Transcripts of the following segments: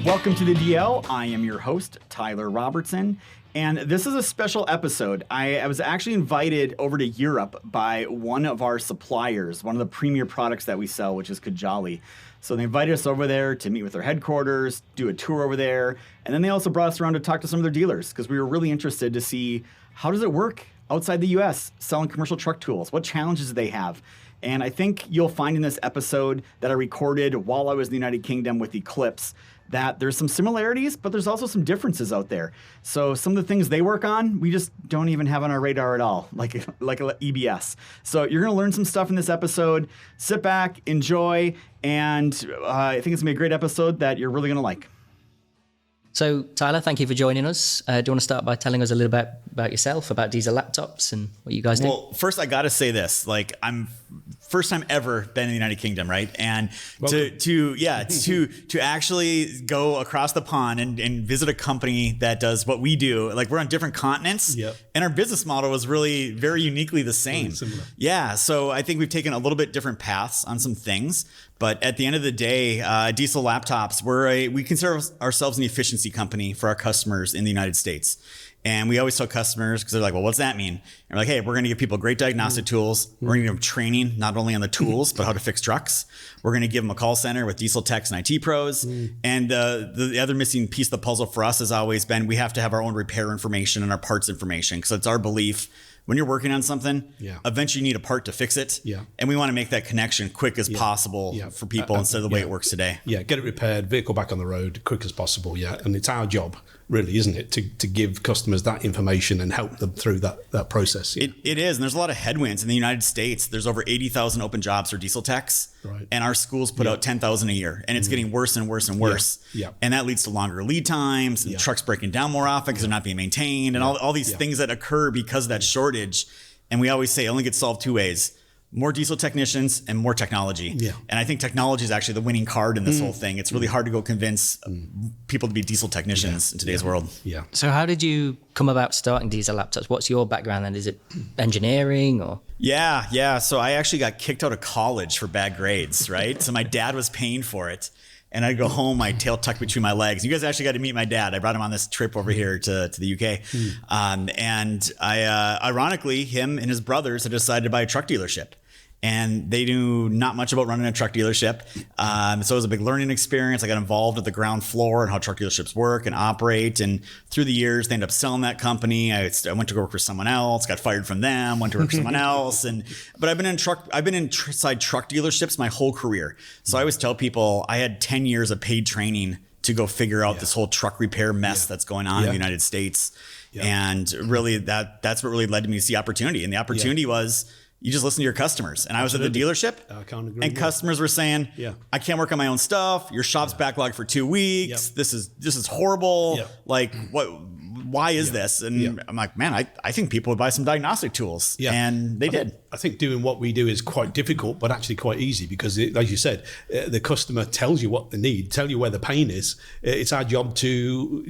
Welcome to the DL. I am your host, Tyler Robertson, and this is a special episode. I was actually invited over to Europe by one of our suppliers, one of the premier products that we sell, which is Kajabi. So they invited us over there to meet with their headquarters, do a tour over there, and then they also brought us around to talk to some of their dealers because we were really interested to see how does it work outside the U.S. selling commercial truck tools? What challenges do they have? And I think you'll find in this episode that I recorded while I was in the United Kingdom with Eclipse that there's some similarities, but there's also some differences out there. So some of the things they work on, we just don't even have on our radar at all, like EBS. So you're going to learn some stuff in this episode. Sit back, enjoy, and I think it's going to be a great episode that you're really going to like. So, Tyler, thank you for joining us. Do you want to start by telling us a little bit about yourself, about Diesel Laptops and what you guys do? Well, first I got to say this, I'm first time ever been in the United Kingdom, right? And to actually go across the pond and visit a company that does what we do, like we're on different continents, and our business model was really very uniquely the same. Yeah, so I think we've taken a little bit different paths on some things. But at the end of the day, Diesel Laptops, we consider ourselves an efficiency company for our customers in the United States. And we always tell customers, because they're like, well, what's that mean? And we're like, hey, we're going to give people great diagnostic tools. We're going to give them training, not only on the tools, but how to fix trucks. We're going to give them a call center with diesel techs and IT pros. And the other missing piece of the puzzle for us has always been we have to have our own repair information and our parts information, because it's our belief when you're working on something, eventually you need a part to fix it. And we want to make that connection quick as possible for people instead of the way it works today. Get it repaired, vehicle back on the road, quick as possible. And it's our job, really, isn't it, to give customers that information and help them through that process. It is. And there's a lot of headwinds in the United States. There's over 80,000 open jobs for diesel techs. And our schools put out 10,000 a year. And it's getting worse and worse and worse. And that leads to longer lead times and trucks breaking down more often because they're not being maintained and all these things that occur because of that shortage. And we always say it only gets solved two ways: more diesel technicians and more technology. And I think technology is actually the winning card in this whole thing. It's really hard to go convince people to be diesel technicians in today's world. So how did you come about starting Diesel Laptops? What's your background then? Is it engineering or? Yeah. So I actually got kicked out of college for bad grades, right? So my dad was paying for it. And I'd go home, my tail tucked between my legs. You guys actually got to meet my dad. I brought him on this trip over here to the UK. And I, ironically, him and his brothers had decided to buy a truck dealership. And they knew not much about running a truck dealership. So it was a big learning experience. I got involved at the ground floor and how truck dealerships work and operate. And through the years, they ended up selling that company. I went to go work for someone else, got fired from them, went to work for someone else. But I've been inside truck dealerships my whole career. So I always tell people I had 10 years of paid training to go figure out this whole truck repair mess that's going on in the United States. And really that's what really led me to see opportunity. And the opportunity was, you just listen to your customers. And I was at the delership and customers were saying, I can't work on my own stuff. Your shop's backlogged for 2 weeks. This is horrible. Like why is this? And I'm like, man, I think people would buy some diagnostic tools. And they did. I think doing what we do is quite difficult, but actually quite easy because, like you said, the customer tells you what they need, tell you where the pain is. It's our job to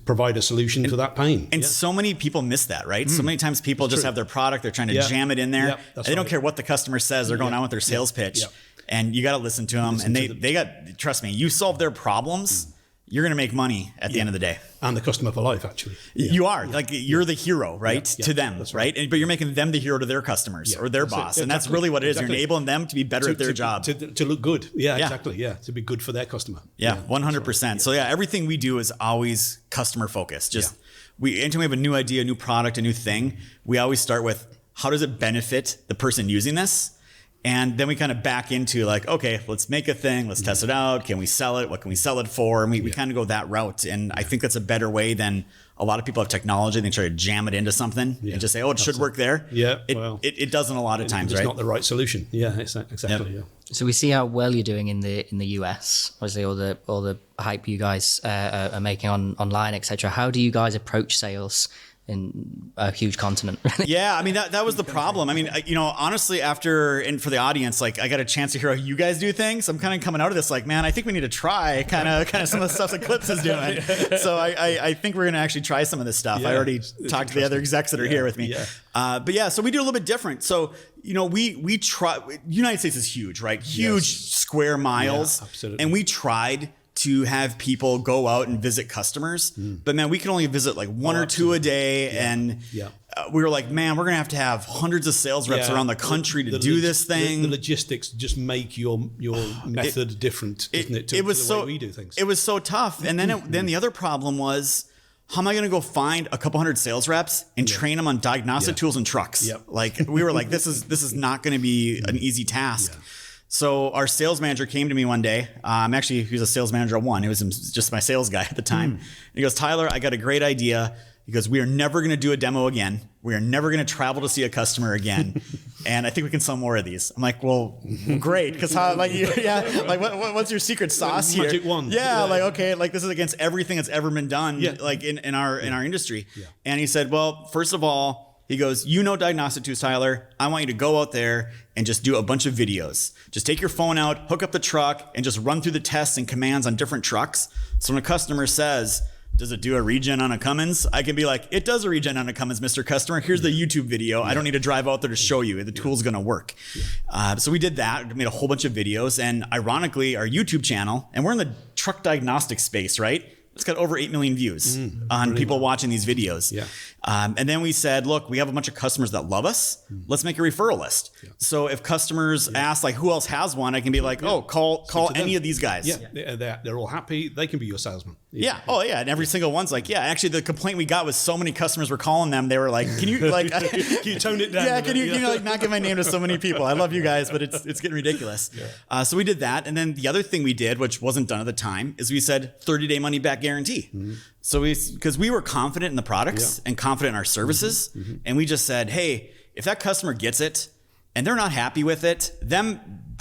provide a solution for that pain. And so many people miss that, right? So many times people just have their product, they're trying to jam it in there. And they don't care what the customer says. They're going on with their sales pitch. And you got to listen to them. And they trust me, you solve their problems. You're going to make money at the end of the day. And the customer for life, actually. You are. Like, you're the hero, right? To them, right? But you're making them the hero to their customers or their boss. And that's really what it is. You're enabling them to be better at their job. To look good. Exactly. To be good for their customer. 100%. So everything we do is always customer focused. Anytime we have a new idea, a new product, a new thing, we always start with, how does it benefit the person using this? And then we kind of back into like, okay, let's make a thing. Let's test it out. Can we sell it? What can we sell it for? And we kind of go that route. And I think that's a better way than a lot of people have technology. They try to jam it into something and just say, oh, it should work there. It doesn't a lot of times, right? It's not the right solution. Exactly. So we see how well you're doing in the US. Obviously, all the hype you guys are making online, etc. How do you guys approach sales in a huge continent? I mean, that was the problem. I mean, honestly, and for the audience, like, I got a chance to hear how you guys do things. I'm kind of coming out of this like, man, I think we need to try kind of some of the stuff Eclipse is doing. So I think we're going to actually try some of this stuff. I already talked to the other execs that are here with me. So we do a little bit different. So, we try, United States is huge, right? Huge square miles. Absolutely. And we tried to have people go out and visit customers. But man, we can only visit like one or two a day. And we were like, man, we're going to have hundreds of sales reps around the country to do this thing. The logistics just make your method different, doesn't it? To the way we do things. It was so tough. And then the other problem was, how am I going to go find a couple hundred sales reps and train them on diagnostic tools and trucks? Like we were like, this is not going to be an easy task. So our sales manager came to me one day. Actually, he was a sales manager at one. He was just my sales guy at the time. And he goes, Tyler, I got a great idea. He goes, we are never going to do a demo again. We are never going to travel to see a customer again. And I think we can sell more of these. I'm like, well, great. Because how, like, like what's your secret sauce here? Magic wand. Like, okay, like this is against everything that's ever been done, like in our industry. And he said, well, first of all, he goes, diagnostic tools, Tyler. I want you to go out there and just do a bunch of videos. Just take your phone out, hook up the truck, and just run through the tests and commands on different trucks. So when a customer says, does it do a regen on a Cummins? I can be like, it does a regen on a Cummins, Mr. Customer. Here's the YouTube video. I don't need to drive out there to show you. The tool's going to work. So we did that. We made a whole bunch of videos. And ironically, our YouTube channel, and we're in the truck diagnostic space, right? It's got over 8 million views on people watching these videos. And then we said, look, we have a bunch of customers that love us. Let's make a referral list. So if customers ask, like, who else has one? I can be like, call any of these guys. They're all happy. They can be your salesman. And every single one's like, actually the complaint we got was so many customers were calling them. They were like, can you like, can you tone it down? Can you like not give my name to so many people? I love you guys, but it's getting ridiculous. So we did that. And then the other thing we did, which wasn't done at the time, is we said 30-day money back guarantee. So because we were confident in the products and confident in our services, and we just said, hey, if that customer gets it and they're not happy with it,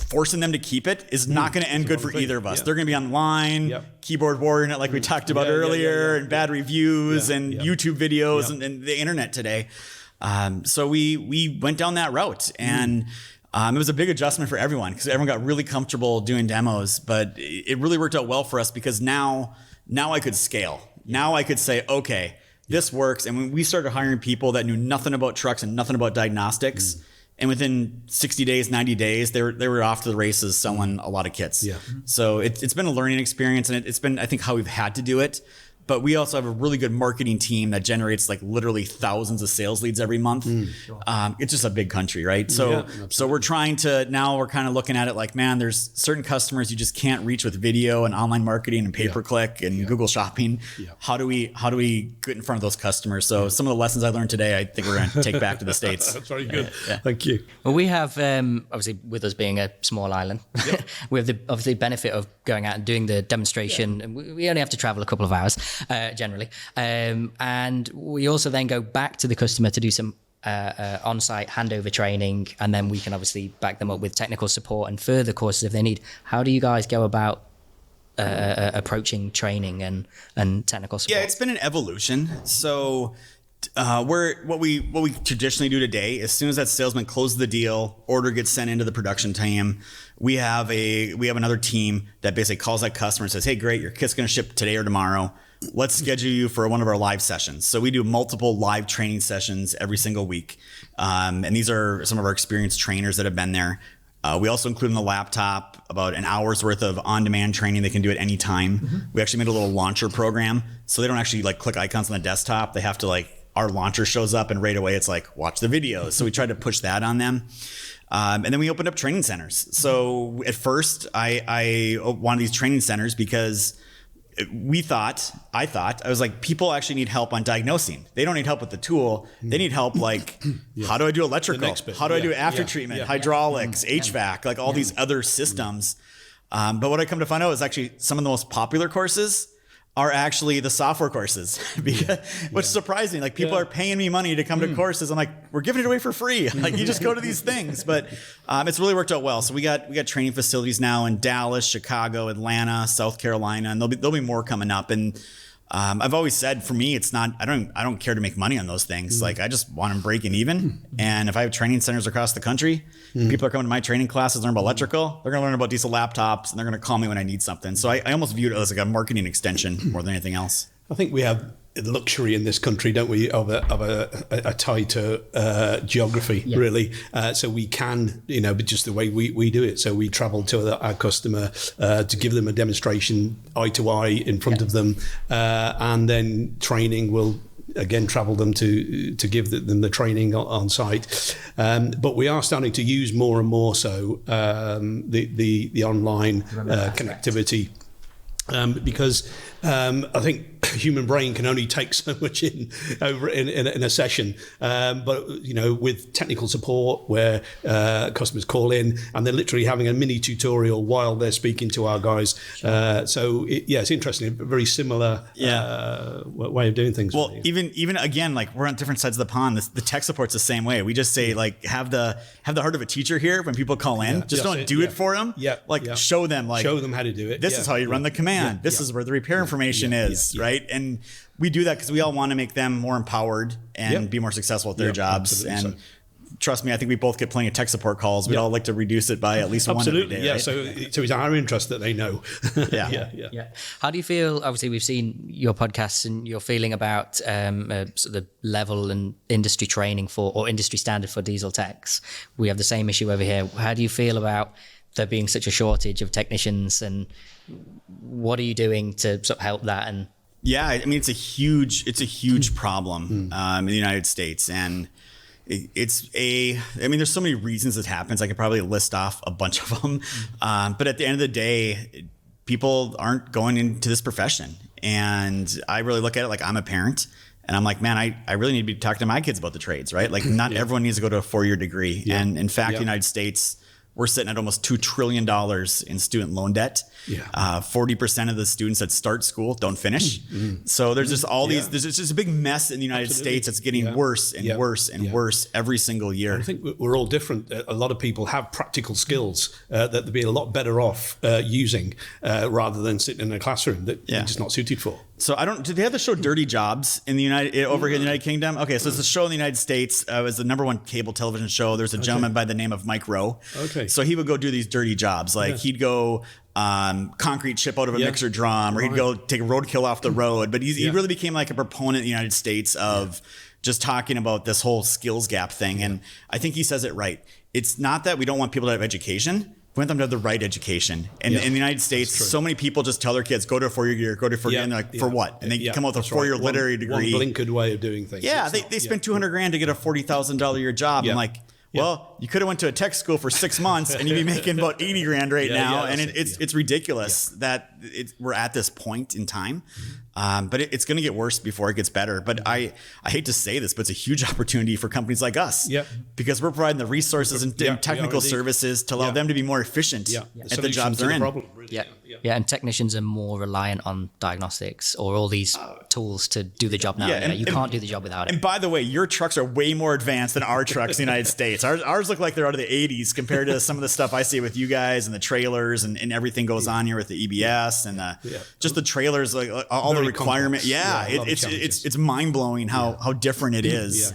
forcing them to keep it is not going to end good for either of us. They're going to be online, keyboard warrior, like we talked about earlier, and bad reviews and YouTube videos and the internet today. So we went down that route, and it was a big adjustment for everyone because everyone got really comfortable doing demos, but it really worked out well for us because now I could scale. Now I could say, okay, this works. And when we started hiring people that knew nothing about trucks and nothing about diagnostics, and within 60 days, 90 days, they were off to the races selling a lot of kits. So it's been a learning experience, and it's been, I think, how we've had to do it. But we also have a really good marketing team that generates like literally thousands of sales leads every month. It's just a big country, right? So we're trying to, now we're kind of looking at it like, man, there's certain customers you just can't reach with video and online marketing and pay-per-click and Google Shopping. How do we get in front of those customers? So some of the lessons I learned today, I think we're going to take back to the States. That's very good. Thank you. Well, we have, obviously with us being a small island, we have the obviously benefit of going out and doing the demonstration. And we only have to travel a couple of hours. Generally. And we also then go back to the customer to do some on-site handover training, and then we can obviously back them up with technical support and further courses if they need. How do you guys go about approaching training and technical support? Yeah, it's been an evolution. So what we traditionally do today, as soon as that salesman closes the deal, order gets sent into the production team, we have another team that basically calls that customer and says, hey, great, your kit's going to ship today or tomorrow. Let's schedule you for one of our live sessions. So we do multiple live training sessions every single week. And these are some of our experienced trainers that have been there. We also include in the laptop about an hour's worth of on-demand training. They can do it any time. We actually made a little launcher program. So they don't actually like click icons on the desktop. They have to our launcher shows up and right away it's like, watch the videos. So we tried to push that on them. And then we opened up training centers. So at first I wanted these training centers because I was like, people actually need help on diagnosing. They don't need help with the tool. They need help like, how do I do electrical? How do I do after treatment, hydraulics, HVAC, like all these other systems. But what I come to find out is actually some of the most popular courses are actually the software courses, which is surprising. Like people are paying me money to come to courses. I'm like, we're giving it away for free. Like you just go to these things, but it's really worked out well. So we got training facilities now in Dallas, Chicago, Atlanta, South Carolina, and there'll be more coming up. And I've always said for me, it's not, I don't care to make money on those things. Like I just want them breaking even. And if I have training centers across the country, people are coming to my training classes, learn about electrical, they're going to learn about diesel laptops, and they're going to call me when I need something. So I almost view it as like a marketing extension more than anything else. I think we have luxury in this country, don't we, of a tie to geography, really. So we can, but just the way we do it. So we travel to our customer to give them a demonstration eye to eye in front of them, and then training will again travel them to give them the training on site. But we are starting to use more and more so the online connectivity. Because I think human brain can only take so much in a session, but with technical support where customers call in and they're literally having a mini tutorial while they're speaking to our guys. So it's interesting, a very similar way of doing things. Well, really. even again, like we're on different sides of the pond. The tech support's the same way. We just say like have the heart of a teacher here when people call in. Just don't do it for them. Show them how to do it. This is how you run the command. This is where the repair information is, right? And we do that because we all want to make them more empowered and be more successful at their jobs. And trust me, I think we both get plenty of tech support calls. We'd all like to reduce it by at least one every day. Right? So it's our interest that they know. How do you feel? Obviously, we've seen your podcasts and your feeling about sort of the level and industry training or industry standard for diesel techs. We have the same issue over here. How do you feel about there being such a shortage of technicians, and what are you doing to sort of help that? And it's a huge problem in the United States, and there's so many reasons it happens. I could probably list off a bunch of them, but at the end of the day, people aren't going into this profession, and I really look at it like I'm a parent. And I'm like, man, I really need to be talking to my kids about the trades, right? Like not everyone needs to go to a 4-year degree. And in fact, the United States, we're sitting at almost $2 trillion in student loan debt. 40% of the students that start school don't finish. So there's just there's just a big mess in the United States that's getting worse and worse and worse every single year. I think we're all different. A lot of people have practical skills that they'd be a lot better off using rather than sitting in a classroom that they're just not suited for. So do they have the show Dirty Jobs in the here in the United Kingdom? Okay, so it's a show in the United States. It was the #1 cable television show. There's a gentleman by the name of Mike Rowe. Okay. So he would go do these dirty jobs. Like he'd go concrete chip out of a mixer drum, or he'd go take a roadkill off the road. But he really became like a proponent in the United States of just talking about this whole skills gap thing. And I think he says it right. It's not that we don't want people to have education. We want them to have the right education. And in the United States, so many people just tell their kids, go to a 4-year, go to a 4-year, and they're like, for what? And they come out with a 4-year literary degree. One blinkered way of doing things. Yeah, they spend $200,000 to get a $000 a year job. I'm like, well, you could have went to a tech school for 6 months and you'd be making about $80,000 right now. And it's ridiculous that we're at this point in time. But it's going to get worse before it gets better. But I hate to say this, but it's a huge opportunity for companies like us. Because we're providing the resources and technical services to allow them to be more efficient at the jobs they're in. And technicians are more reliant on diagnostics or all these tools to do the job now. You can't do the job without it. And by the way, your trucks are way more advanced than our trucks in the United States. Ours look like they're out of the 80s compared to some of the stuff I see with you guys and the trailers and everything goes on here with the EBS and just the trailers, like all the requirement. It's mind blowing how different it is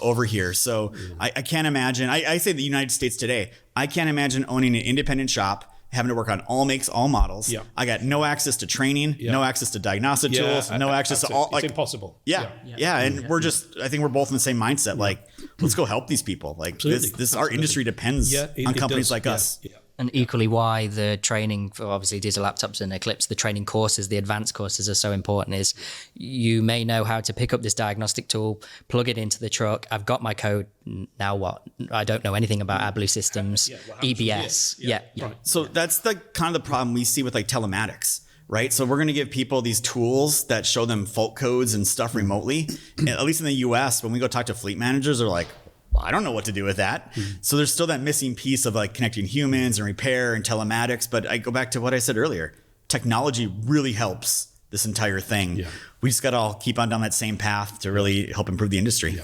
over here. So I can't imagine. I say the United States today, I can't imagine owning an independent shop, having to work on all makes, all models. I got no access to training, no access to diagnostic tools, no access to all. It's impossible. And we're just, I think we're both in the same mindset. Like, let's go help these people. Like this our industry depends on companies like us. And equally why the training for obviously diesel laptops and Eclipse, the training courses, the advanced courses are so important is you may know how to pick up this diagnostic tool, plug it into the truck. I've got my code. Now what? I don't know anything about AdBlue systems, EBS. Right. So that's the kind of the problem we see with like telematics. Right. So we're going to give people these tools that show them fault codes and stuff remotely. And at least in the US, when we go talk to fleet managers, they're like, well, I don't know what to do with that. So there's still that missing piece of like connecting humans and repair and telematics. But I go back to what I said earlier. Technology really helps this entire thing. We just got to all keep on down that same path to really help improve the industry.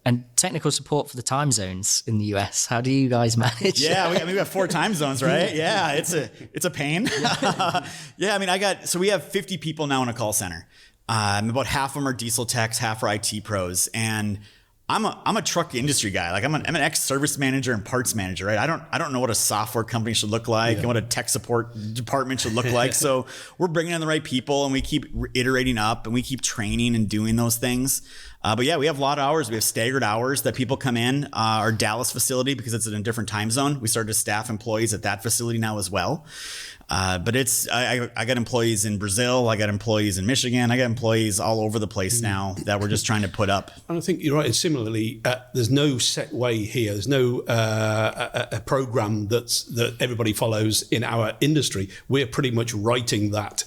And technical support for the time zones in the US. How do you guys manage? We have 4 time zones, right? It's a pain. We have 50 people now in a call center. About half of them are diesel techs, half are IT pros. And I'm a truck industry guy. Like I'm an ex-service manager and parts manager, right? I don't know what a software company should look like and what a tech support department should look like. So we're bringing in the right people, and we keep iterating up, and we keep training and doing those things. But yeah, we have a lot of hours. We have staggered hours that people come in. Our Dallas facility, because it's in a different time zone, we started to staff employees at that facility now as well. But I got employees in Brazil. I got employees in Michigan. I got employees all over the place now that we're just trying to put up. And I think you're right. And similarly, there's no set way here. There's no a program that everybody follows in our industry. We're pretty much writing that.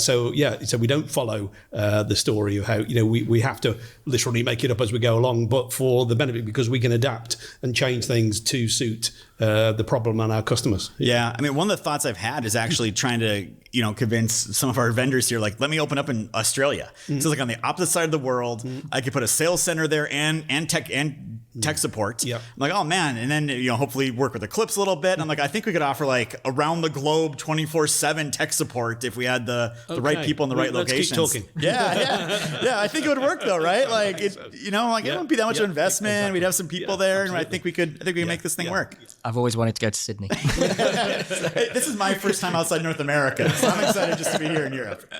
So we don't follow the story of how we have to literally make it up as we go along, but for the benefit, because we can adapt and change things to suit the problem and our customers. Yeah. I mean, one of the thoughts I've had is actually trying to, convince some of our vendors here, like, let me open up in Australia. So like on the opposite side of the world, I could put a sales center there and tech support. Yeah. I'm like, oh man. And then, hopefully work with Eclipse a little bit. And I'm like, I think we could offer like around the globe 24/7 tech support if we had the right people in the right locations. Let's keep talking. Yeah. I think it would work though, right? Like it wouldn't be that much of an investment. Exactly. We'd have some people there, and I think we could make this thing work. I've always wanted to go to Sydney. This is my first time outside North America, so I'm excited just to be here in Europe.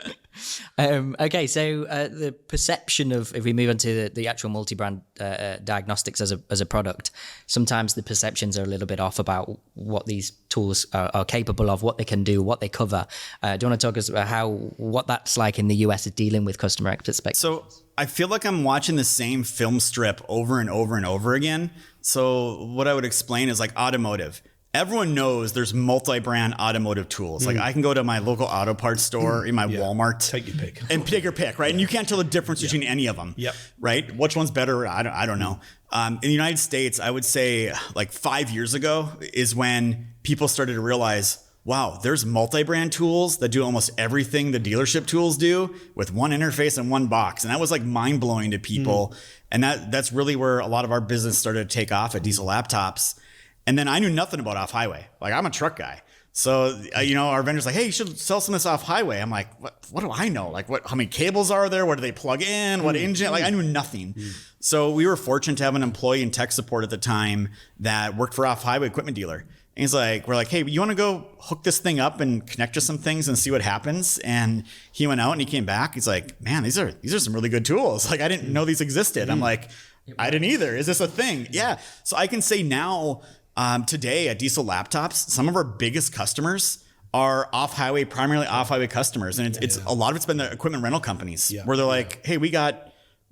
Okay, so the perception of, if we move on to the actual multi-brand diagnostics as a product, sometimes the perceptions are a little bit off about what these tools are capable of, what they can do, what they cover. Do you want to talk us about what that's like in the US of dealing with customer expectations? So I feel like I'm watching the same film strip over and over and over again. So what I would explain is like automotive. Everyone knows there's multi-brand automotive tools. Like I can go to my local auto parts store in my Walmart. Take your pick. And take your pick, right? And you can't tell the difference between any of them. Yep. Right? Which one's better? I don't know. In the United States, I would say like 5 years ago is when people started to realize, wow, there's multi-brand tools that do almost everything the dealership tools do with one interface and one box. And that was like mind-blowing to people. And that's really where a lot of our business started to take off at Diesel Laptops. And then I knew nothing about off-highway. Like I'm a truck guy. So, our vendor's like, hey, you should sell some of this off-highway. I'm like, what do I know? Like how many cables are there? What do they plug in? What engine? Like I knew nothing. So we were fortunate to have an employee in tech support at the time that worked for off-highway equipment dealer. And he's like, we're like, hey, you want to go hook this thing up and connect to some things and see what happens? And he went out and he came back. He's like, man, these are some really good tools. Like I didn't know these existed. I'm like, I didn't either. Is this a thing? Yeah. So I can say now, today at Diesel Laptops, some of our biggest customers are primarily off-highway customers. And it's a lot of it's been the equipment rental companies where they're like, hey, we got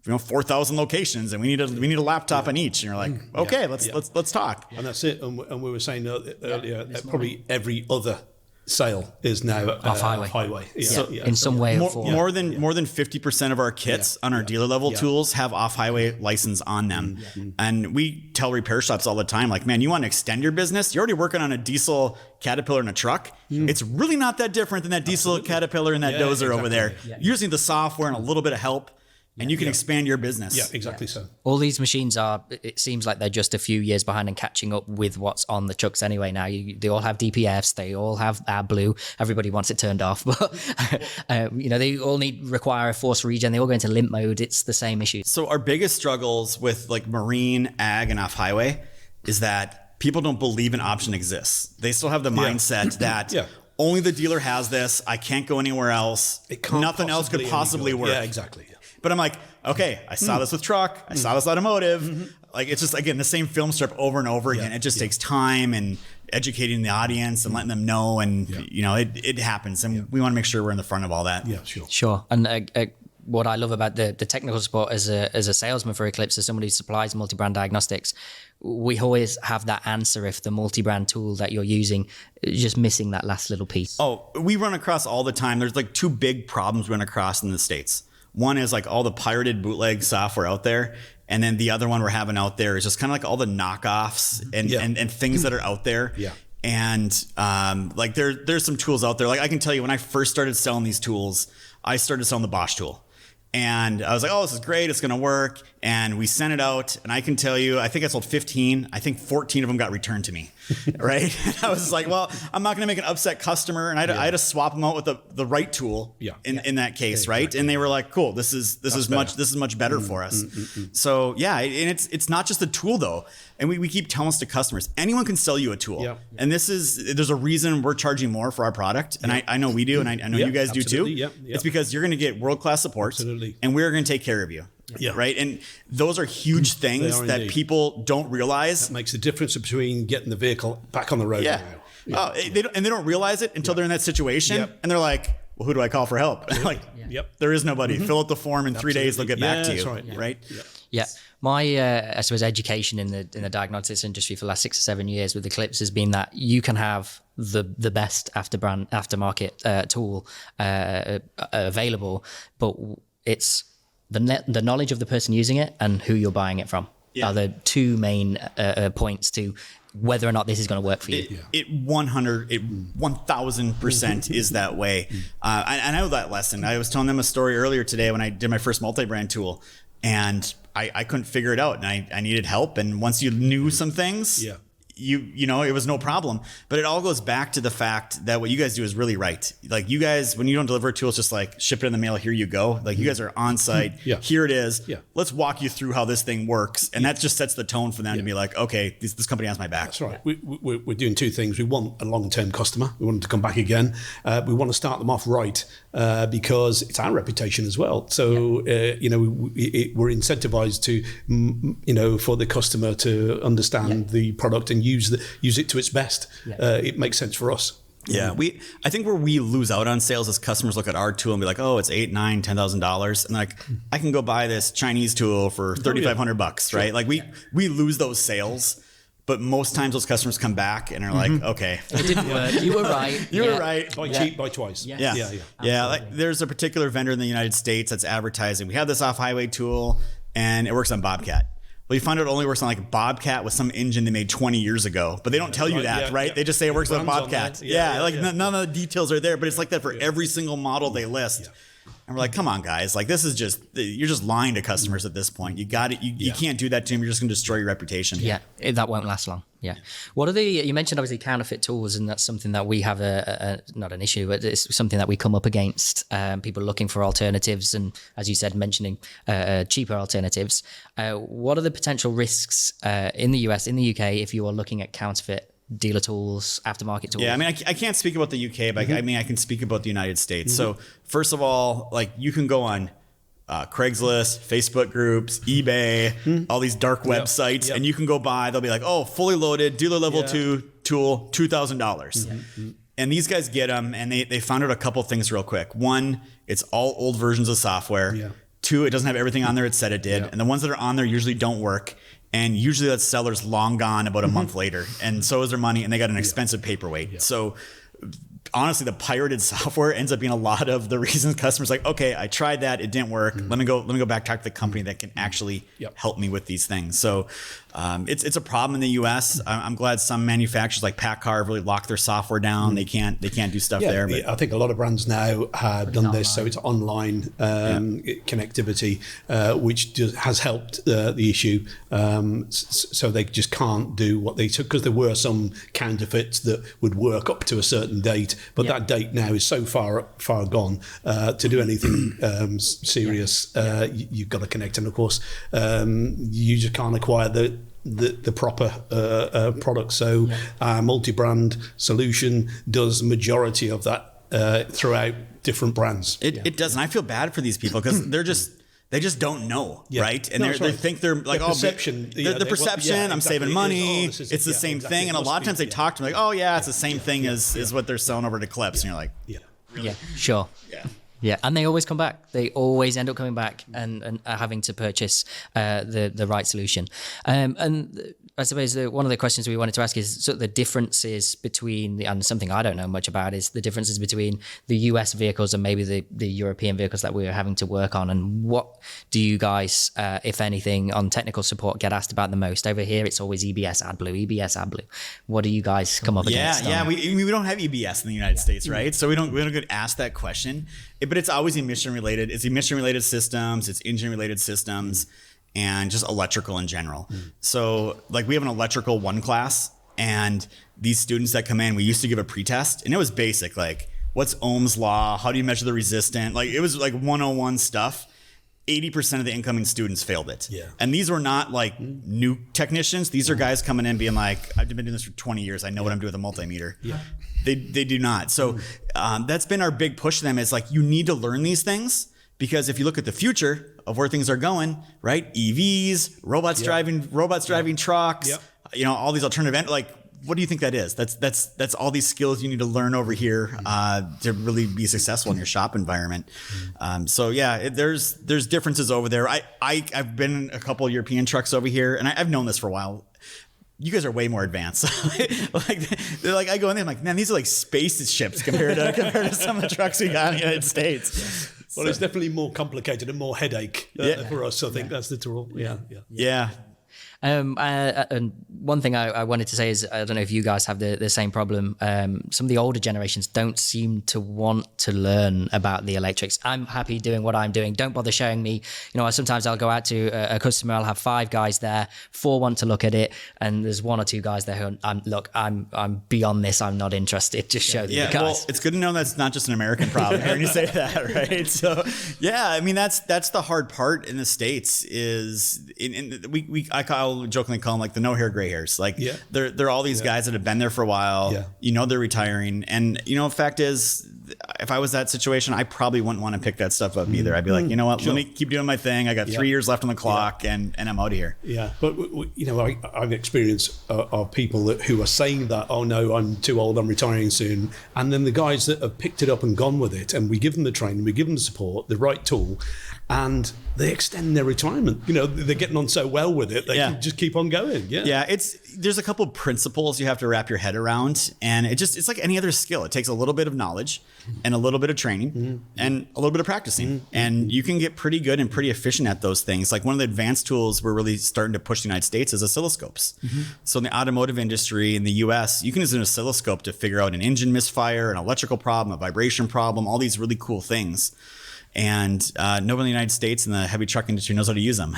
4,000 locations and we need a laptop in each. And you're like, okay, let's talk. And that's it. And we were saying earlier, probably every other sale is now off-highway. In some way or form. More than 50% of our kits on our dealer level tools have off-highway license on them. And we tell repair shops all the time, like, man, you want to extend your business? You're already working on a diesel Caterpillar in a truck. It's really not that different than that diesel Caterpillar and that dozer over there. Using the software and a little bit of help, and you can expand your business. Yeah, exactly so. All these machines it seems like they're just a few years behind and catching up with what's on the trucks anyway now. They all have DPFs, they all have AdBlue, everybody wants it turned off, but they all require a force regen, they all go into limp mode, it's the same issue. So our biggest struggles with like marine, ag, and off-highway is that people don't believe an option exists. They still have the mindset that only the dealer has this, I can't go anywhere else, nothing else could possibly work. Yeah, exactly. But I'm like, okay, I saw this with truck. I saw this automotive. Like, it's just, again, the same film strip over and over again. It just takes time and educating the audience and letting them know. And, it happens. And we want to make sure we're in the front of all that. Yeah, sure. Sure. And what I love about the technical support as a salesman for Eclipse, as somebody who supplies multi-brand diagnostics, we always have that answer if the multi-brand tool that you're using is just missing that last little piece. Oh, we run across all the time. There's like two big problems we run across in the States. One is like all the pirated bootleg software out there. And then the other one we're having out there is just kind of like all the knockoffs and things that are out there. Yeah. And like there's some tools out there. Like I can tell you, when I first started selling these tools, I started selling the Bosch tool. And I was like, oh, this is great. It's going to work. and we sent it out. And I can tell you, I think I sold 15. I think 14 of them got returned to me. Right. And I was like, well, I'm not going to make an upset customer. And I had to swap them out with the right tool in that case. Right. Exactly. And they were like, cool, this is much better for us. So yeah. And it's not just the tool though. And we keep telling this to customers, anyone can sell you a tool. And there's a reason we're charging more for our product. And I know we do. And I know you guys do too. It's because you're going to get world-class support and we're going to take care of you. Right. And those are huge things that people don't realize. That makes a difference between getting the vehicle back on the road now. They don't realize it until they're in that situation. And they're like, well, who do I call for help? Like, there is nobody. Fill out the form in 3 days. They'll get back to you. Right. Yeah. My, I suppose, education in the diagnostics industry for the last 6 or 7 years with Eclipse has been that you can have the best aftermarket tool available, but it's the knowledge of the person using it and who you're buying it from are the two main points to whether or not this is going to work for you. It 1000% is that way. I know that lesson. I was telling them a story earlier today when I did my first multi-brand tool, and I couldn't figure it out, and I needed help. And once you knew some things, you know, it was no problem. But it all goes back to the fact that what you guys do is really right. Like you guys, when you don't deliver a tool, it's just like ship it in the mail. Here you go. Like you guys are on site. Here it is. Let's walk you through how this thing works. And that just sets the tone for them to be like, okay, this company has my back. That's right. We're doing two things. We want a long-term customer. We want them to come back again. We want to start them off right because it's our reputation as well. So, you know, we're incentivized to, you know, for the customer to understand the product and use it to its best. It makes sense for us. Yeah, I think where we lose out on sales is customers look at our tool and be like, oh, it's $8,000, $9,000, $10,000, and like I can go buy this Chinese tool for $3,500, right? Like we lose those sales. But most times those customers come back and are like, okay, it didn't work. You were right. You were right. Buy cheap, buy twice. Yeah. Like there's a particular vendor in the United States that's advertising. We have this off-highway tool and it works on Bobcat. Well, you find out it only works on like Bobcat with some engine they made 20 years ago, but they don't tell you that, right? They just say it works on Bobcat. None of the details are there, but it's like that for every single model they list. And we're like, come on, guys. Like, this is just, you're just lying to customers at this point. You got it. You can't do that to them. You're just going to destroy your reputation. Yeah, that won't last long. Yeah. What are you mentioned obviously counterfeit tools, and that's something that we have not an issue, but it's something that we come up against. People looking for alternatives, and as you said, mentioning cheaper alternatives. What are the potential risks in the US, in the UK, if you are looking at counterfeit dealer tools, aftermarket tools? Yeah, I mean, I can't speak about the UK, but I mean, I can speak about the United States. So first of all, like you can go on Craigslist, Facebook groups, eBay, all these dark websites, and you can go buy, they'll be like, oh, fully loaded, dealer level 2 tool, $2,000. And these guys get them, and they found out a couple things real quick. One, it's all old versions of software. 2, it doesn't have everything on there it said it did. And the ones that are on there usually don't work. And usually that seller's long gone about a month later. And so is their money, and they got an expensive paperweight. So honestly, the pirated software ends up being a lot of the reasons customers like, okay, I tried that, it didn't work. Let me go back, talk to the company that can actually help me with these things. So it's a problem in the US. I'm glad some manufacturers like PACCAR have really locked their software down. They can't do stuff there. But I think a lot of brands now have done this. So it's online connectivity, which has helped the issue. So they just can't do what they took, because there were some counterfeits that would work up to a certain date, but that date now is so far gone. To do anything serious, you've got to connect, and of course, you just can't acquire the proper product. So our multi-brand solution does majority of that throughout different brands. It does, and I feel bad for these people because they just don't know, right? And they think they're like, perception. The perception, I'm saving money, it's the same thing. And a lot of times they talk to me like, oh yeah, it's the same thing as what they're selling over at Eclipse. And you're like, really? Sure. Yeah, and they always come back. They always end up coming back and having to purchase the right solution. And I suppose one of the questions we wanted to ask is sort of the differences between, and something I don't know much about, is the differences between the US vehicles and maybe the European vehicles that we're having to work on. And what do you guys, if anything, on technical support get asked about the most? Over here, it's always EBS AdBlue. What do you guys come up against? We don't have EBS in the United States, right? So we don't get asked that question. But it's always emission related. It's emission related systems. It's engine related systems. and just electrical in general. So like we have an electrical 1 class, and these students that come in, we used to give a pretest, and it was basic, like what's Ohm's law? How do you measure the resistance? Like it was like 101 stuff. 80% of the incoming students failed it. Yeah. And these were not like new technicians. These are guys coming in being like, I've been doing this for 20 years. I know what I'm doing with a multimeter. Yeah. They do not. So that's been our big push to them, is like, you need to learn these things, because if you look at the future of where things are going, right? EVs, robots driving trucks, you know, all these alternative, like, what do you think that is? That's all these skills you need to learn over here to really be successful in your shop environment. So yeah, there's differences over there. I've been in a couple of European trucks over here, and I've known this for a while. You guys are way more advanced. Like they're like, I go in there, I'm like, man, these are like spaceships compared to some of the trucks we got in the United States. Well, it's definitely more complicated and more headache for us. I think that's the tool. Yeah. And one thing I wanted to say is, I don't know if you guys have the same problem. Some of the older generations don't seem to want to learn about the electrics. I'm happy doing what I'm doing. Don't bother showing me. You know, sometimes I'll go out to a customer. I'll have 5 guys there. 4 want to look at it, and there's 1 or 2 guys there who I'm beyond this. I'm not interested. Just show the guys. Well, it's good to know that's not just an American problem. Hearing you say that, right? So yeah, I mean that's the hard part in the States is I'll jokingly call them like the no hair, gray hairs. Like they're all these guys that have been there for a while. Yeah. You know, they're retiring. And you know, fact is, if I was that situation, I probably wouldn't want to pick that stuff up either. I'd be like, you know what, let me keep doing my thing. I got 3 years left on the clock and I'm out of here. Yeah. But you know, I've experienced of people who are saying that, oh no, I'm too old, I'm retiring soon. And then the guys that have picked it up and gone with it, and we give them the training, we give them the support, the right tool, and they extend their retirement. You know, they're getting on so well with it, they can just keep on going. Yeah. There's a couple of principles you have to wrap your head around, and it's like any other skill. It takes a little bit of knowledge and a little bit of training and a little bit of practicing, and you can get pretty good and pretty efficient at those things. Like one of the advanced tools we're really starting to push in the United States is oscilloscopes. So in the automotive industry in the US, you can use an oscilloscope to figure out an engine misfire, an electrical problem, a vibration problem, all these really cool things. And nobody in the United States in the heavy truck industry knows how to use them.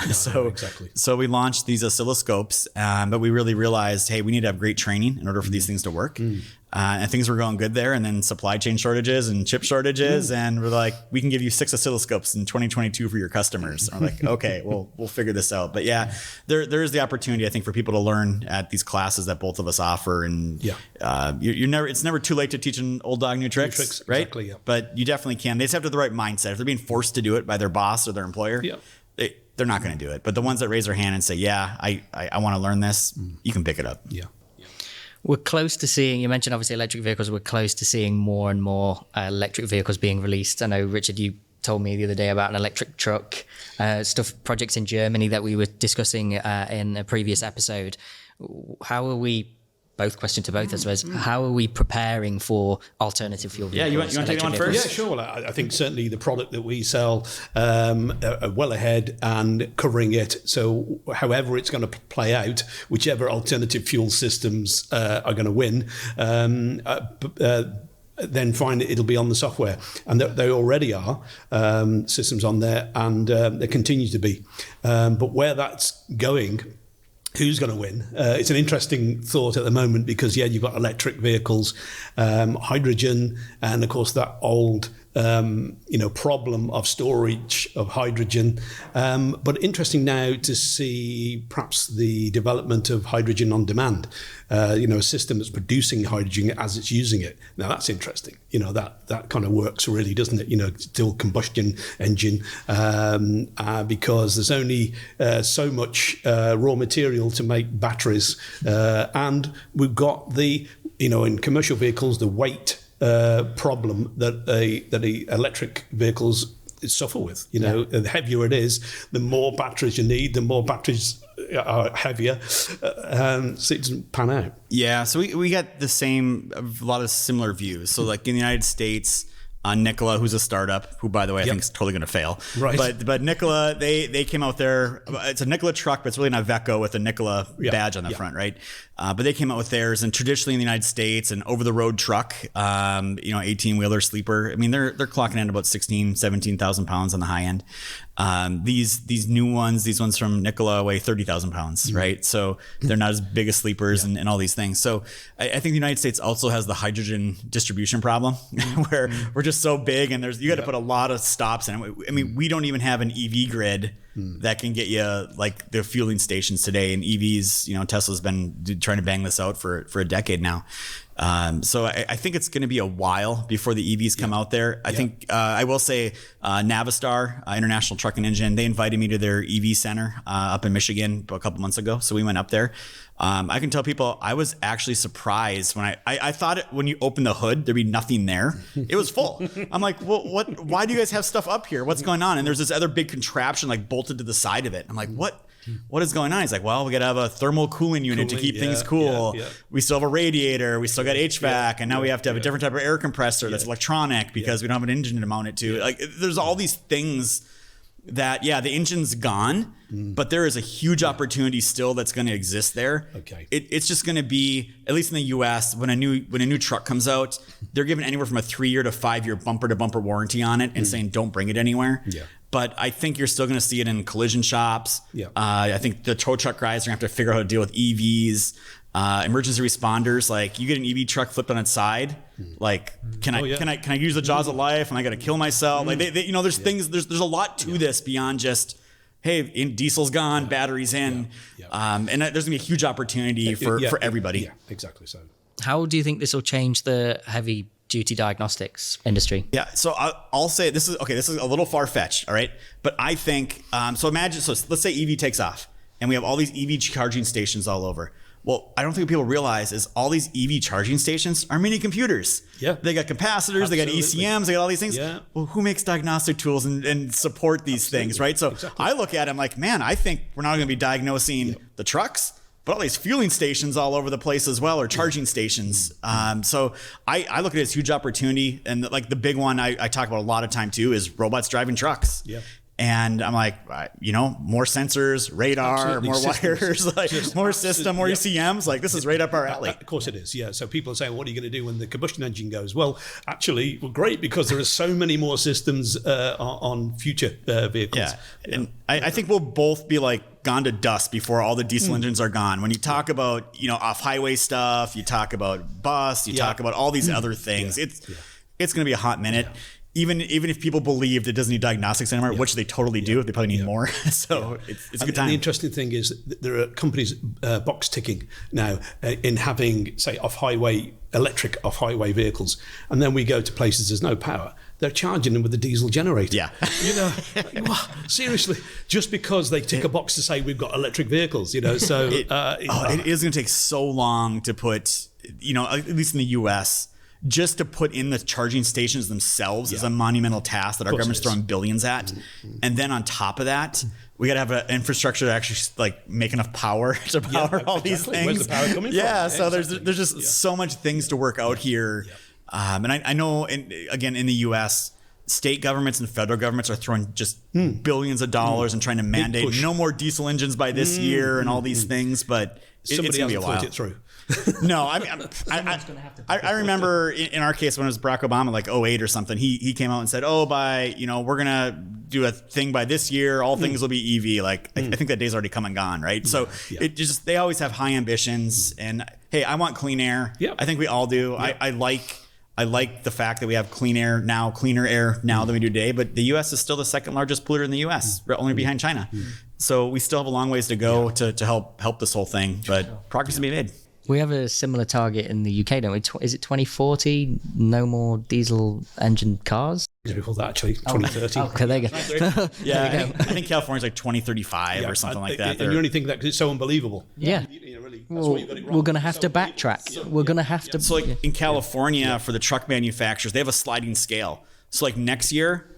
So we launched these oscilloscopes, but we really realized, hey, we need to have great training in order for these things to work. And things were going good there. And then supply chain shortages and chip shortages. And we're like, we can give you 6 oscilloscopes in 2022 for your customers. And we're like, okay, we'll figure this out. But yeah, there is the opportunity, I think, for people to learn at these classes that both of us offer. And it's never too late to teach an old dog new tricks, right? Exactly, yeah. But you definitely can. They just have to have the right mindset. If they're being forced to do it by their boss or their employer, they're not going to do it. But the ones that raise their hand and say, yeah, I want to learn this, you can pick it up. Yeah. We're close to seeing, you mentioned obviously electric vehicles, we're close to seeing more and more electric vehicles being released. I know, Richard, you told me the other day about an electric truck, projects in Germany that we were discussing in a previous episode. How are we, both question to both, I suppose, how are we preparing for alternative fuel vehicles? Yeah, you want to take that one first? Yeah, sure. Well, I think certainly the product that we sell are well ahead and covering it. So however it's going to play out, whichever alternative fuel systems are going to win, then find it'll be on the software. And they already are systems on there, and they continue to be. But where that's going, who's going to win? It's an interesting thought at the moment because, you've got electric vehicles, hydrogen, and of course that old problem of storage of hydrogen. But interesting now to see perhaps the development of hydrogen on demand, a system that's producing hydrogen as it's using it. Now that's interesting. That kind of works really, doesn't it? Still combustion engine, because there's only so much raw material to make batteries. And we've got in commercial vehicles, the weight problem that the electric vehicles suffer with. The heavier it is, the more batteries you need, the more batteries are heavier, so it doesn't pan out. Yeah, so we got a lot of similar views. So like in the United States, Nikola, who's a startup, who, by the way, I think is totally going to fail. Right. But Nikola, they came out there. It's a Nikola truck, but it's really not Iveco with a Nikola badge on the front, right? But they came out with theirs. And traditionally in the United States, an over-the-road truck, 18-wheeler sleeper, I mean, they're clocking in about 16,000, 17,000 pounds on the high end. These new ones, these ones from Nikola weigh 30,000 pounds, right? So they're not as big as sleepers and all these things. So I think the United States also has the hydrogen distribution problem where we're just so big and you got to put a lot of stops in it. I mean, we don't even have an EV grid that can get you like the fueling stations today. And EVs, Tesla's been trying to bang this out for a decade now. So I think it's going to be a while before the EVs come out there. I think I will say Navistar, International Truck and Engine, they invited me to their EV center up in Michigan a couple months ago. So we went up there. I can tell people I was actually surprised when I thought when you open the hood, there'd be nothing there. It was full. I'm like, well, why do you guys have stuff up here? What's going on? And there's this other big contraption like bolted to the side of it. I'm like, what is going on? He's like, well, we got to have a thermal cooling unit to keep things cool. We still have a radiator. We still got HVAC. And now we have to have a different type of air compressor that's electronic because we don't have an engine to mount it to. Like there's all these things that, the engine's gone, but there is a huge opportunity still that's going to exist there. Okay. It's just going to be, at least in the US, when a new truck comes out, they're giving anywhere from a 3-year to 5-year bumper to bumper warranty on it and saying, don't bring it anywhere. Yeah. But I think you're still going to see it in collision shops. Yeah. I think the tow truck guys are going to have to figure out how to deal with EVs, emergency responders. Like you get an EV truck flipped on its side. Like, can I use the jaws of life? Am I going to kill myself? Like there's things, there's a lot to this beyond just, hey, diesel's gone, battery's in. And there's going to be a huge opportunity for everybody. Yeah, exactly so. How do you think this will change the heavy duty diagnostics industry? Yeah, so I'll say this is a little far-fetched, all right? But I think, so let's say EV takes off and we have all these EV charging stations all over. Well, I don't think what people realize is all these EV charging stations are mini computers. Yeah. They got capacitors, they got ECMs, they got all these things. Yeah. Well, who makes diagnostic tools and support these things, right? So I look at them like, man, I think we're not going to be diagnosing the trucks, but all these fueling stations all over the place as well, or charging stations. So I look at it as a huge opportunity. And like the big one I talk about a lot of time too is robots driving trucks. Yeah. And I'm like, more sensors, radar, more wires, like more system, more ECMs. Like this is right up our alley. Of course it is. Yeah. So people are saying, what are you going to do when the combustion engine goes? Well, actually, great, because there are so many more systems on future vehicles. Yeah. And I think we'll both be like gone to dust before all the diesel engines are gone. When you talk about, off highway stuff, you talk about bus, you talk about all these other things. It's going to be a hot minute. Yeah. Even if people believed it doesn't need diagnostics anymore, which they totally do, they probably need more. So it's a good time. The interesting thing is that there are companies box ticking now in having, say, electric off-highway vehicles. And then we go to places there's no power. They're charging them with a diesel generator. Yeah. Seriously, just because they tick a box to say we've got electric vehicles, so. It is going to take so long to put, at least in the US, just to put in the charging stations themselves is a monumental task that our government's throwing billions at. Mm-hmm. And then on top of that, we got to have an infrastructure to actually make enough power to power all these things. Where's the power coming from? So there's just so much things to work out here. Yeah. And I know, again, in the US, state governments and federal governments are throwing just billions of dollars and trying to mandate no more diesel engines by this year and all these things. But it's going to be a while. Thought it through. No, I remember in our case when it was Barack Obama, like 2008 or something, he came out and said, we're going to do a thing by this year. All things will be EV. I think that day's already come and gone. Right. So they always have high ambitions, and hey, I want clean air. Yep. I think we all do. Yep. I like the fact that we have cleaner air now than we do today, but the US is still the second largest polluter in the US, only behind China. So we still have a long ways to go to help this whole thing, but progress to be made. We have a similar target in the UK, don't we? Is it 2040? No more diesel engine cars? Before that, actually, 2030. Okay, there you go. Yeah, I think California's like 2035 or something like that. And you only think that because it's so unbelievable. Yeah. We're going to have to backtrack. We're going to have to. So in California, for the truck manufacturers, they have a sliding scale. So next year,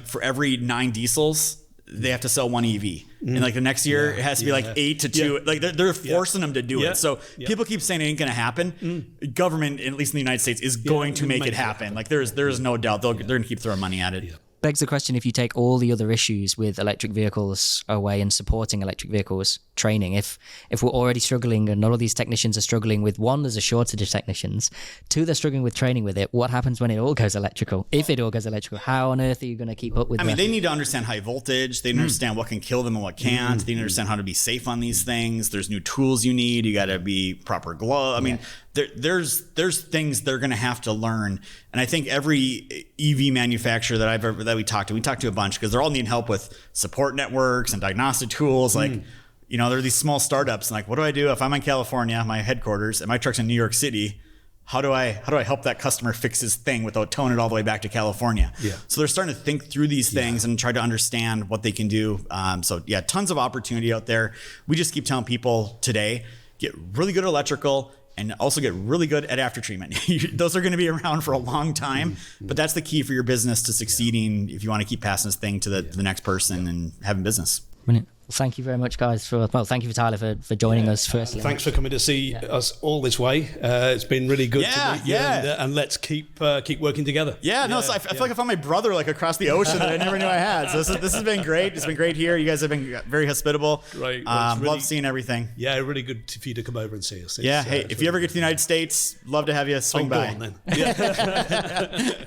for every 9 diesels, they have to sell 1 EV. And the next year it has to be 8 to 2. They're forcing them to do it. So people keep saying it ain't going to happen. Government, at least in the United States, is going to make it happen. There is no doubt they're going to keep throwing money at it. begs the question, if you take all the other issues with electric vehicles away and supporting electric vehicles training, if we're already struggling and all of these technicians are struggling with, one, there's a shortage of technicians, two, they're struggling with training with it, what happens when it all goes electrical? If it all goes electrical, how on earth are you going to keep up with that? I mean, they need to understand high voltage. They need to understand what can kill them and what can't. They need to understand how to be safe on these things. There's new tools you need. You got to be proper glove. I mean, there's things they're going to have to learn. And I think every EV manufacturer that we talked to a bunch, because they're all needing help with support networks and diagnostic tools. Like, you know, there are these small startups. And like, what do I do if I'm in California, my headquarters, and my truck's in New York City? How do I help that customer fix his thing without towing it all the way back to California? Yeah. So they're starting to think through these things and try to understand what they can do. So yeah, tons of opportunity out there. We just keep telling people today, get really good at electrical and also get really good at after treatment. Those are going to be around for a long time, but that's the key for your business to succeeding if you want to keep passing this thing to the next person and having business. Brilliant. Well, thank you very much, guys. Thank you for Tyler for joining us firstly. Thanks for coming to see us all this way. It's been really good to meet you, and let's keep working together. So I feel like I found my brother like across the ocean that I never knew I had. So this has been great. It's been great here. You guys have been very hospitable. Great. Well, love seeing everything. Yeah, really good for you to come over and see us. Hey, if you ever get to the United States, love to have you swing by. Then.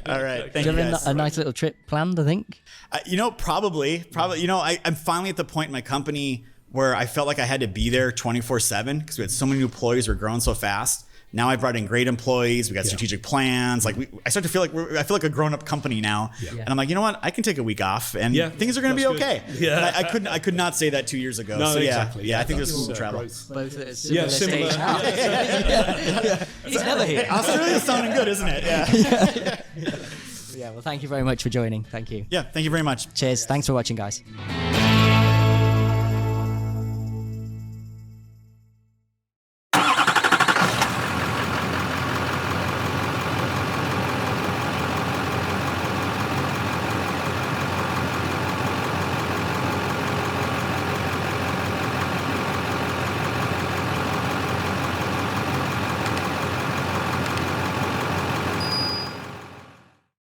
All right. Thank you guys. Do you have a nice little trip planned, I think? Probably. I'm finally at the point in my company where I felt like I had to be there 24/7 because we had so many new employees. We're growing so fast. Now I brought in great employees. We got strategic plans. Like I start to feel like I feel like a grown-up company now. And I'm like, you know what? I can take a week off, and things are going to be okay. Yeah. I could not say that 2 years ago. No, so exactly. Yeah, I think there's some travel. Both at a similar stage. He's never here. Australia's sounding good, isn't it? Yeah. Well, thank you very much for joining. Thank you. Yeah, thank you very much. Cheers. Thanks for watching, guys.